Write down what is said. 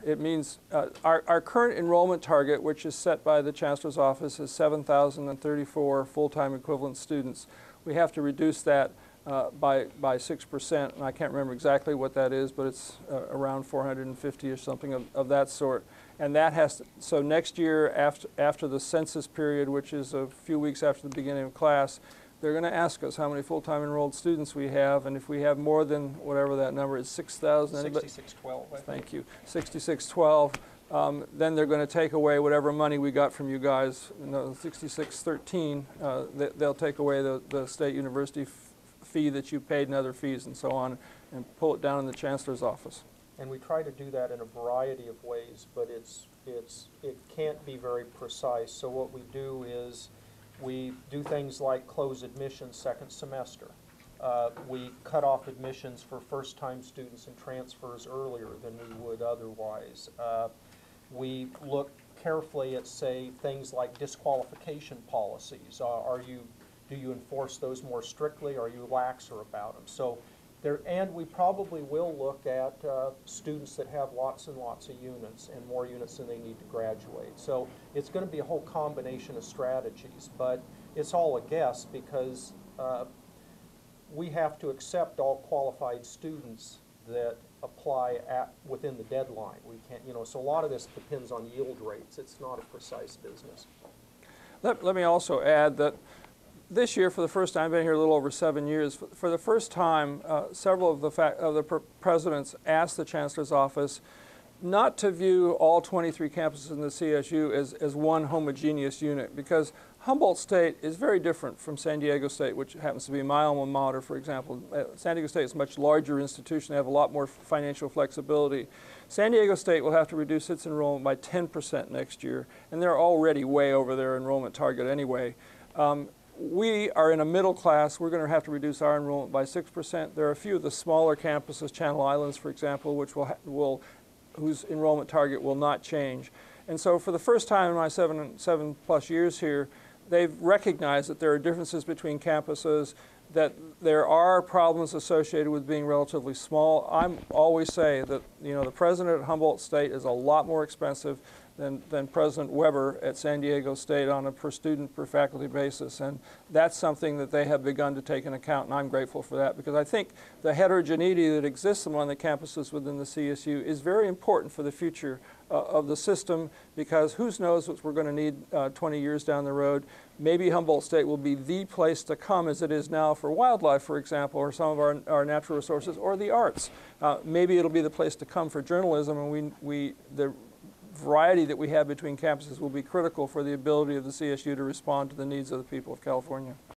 It means our current enrollment target, which is set by the Chancellor's Office, is 7,034 full-time equivalent students. We have to reduce that by 6%, and I can't remember exactly what that is, but it's around 450 or something of that sort. And that has to, so next year, after the census period, which is a few weeks after the beginning of class, they're going to ask us how many full-time enrolled students we have, and if we have more than whatever that number is, 6,000. 6612. Thank you. 6612. Then they're going to take away whatever money we got from you guys. 6613. They'll take away the state university fee that you paid and other fees and so on, and pull it down in the Chancellor's Office. And we try to do that in a variety of ways, but it can't be very precise. So what we do is we do things like close admissions second semester. We cut off admissions for first-time students and transfers earlier than we would otherwise. We look carefully at, say, things like disqualification policies. Do you enforce those more strictly? Are you laxer about them? So and we probably will look at students that have lots and lots of units and more units than they need to graduate. So it's going to be a whole combination of strategies, but it's all a guess because we have to accept all qualified students that apply within the deadline. We can't, so a lot of this depends on yield rates. It's not a precise business. Let me also add that this year, for the first time, I've been here a little over 7 years, for the first time, several of the presidents asked the Chancellor's Office not to view all 23 campuses in the CSU as one homogeneous unit, because Humboldt State is very different from San Diego State, which happens to be my alma mater, for example. San Diego State is a much larger institution. They have a lot more financial flexibility. San Diego State will have to reduce its enrollment by 10% next year, and they're already way over their enrollment target anyway. We are in a middle class. We're going to have to reduce our enrollment by 6%. There are a few of the smaller campuses, Channel Islands, for example, which whose enrollment target will not change. And so for the first time in my seven plus years here, they've recognized that there are differences between campuses, that there are problems associated with being relatively small. I always say that the president at Humboldt State is a lot more expensive than President Weber at San Diego State on a per student, per faculty basis. And that's something that they have begun to take into account, and I'm grateful for that, because I think the heterogeneity that exists among the campuses within the CSU is very important for the future of the system, because who knows what we're going to need 20 years down the road. Maybe Humboldt State will be the place to come, as it is now, for wildlife, for example, or some of our natural resources, or the arts. Maybe it'll be the place to come for journalism, and the variety that we have between campuses will be critical for the ability of the CSU to respond to the needs of the people of California.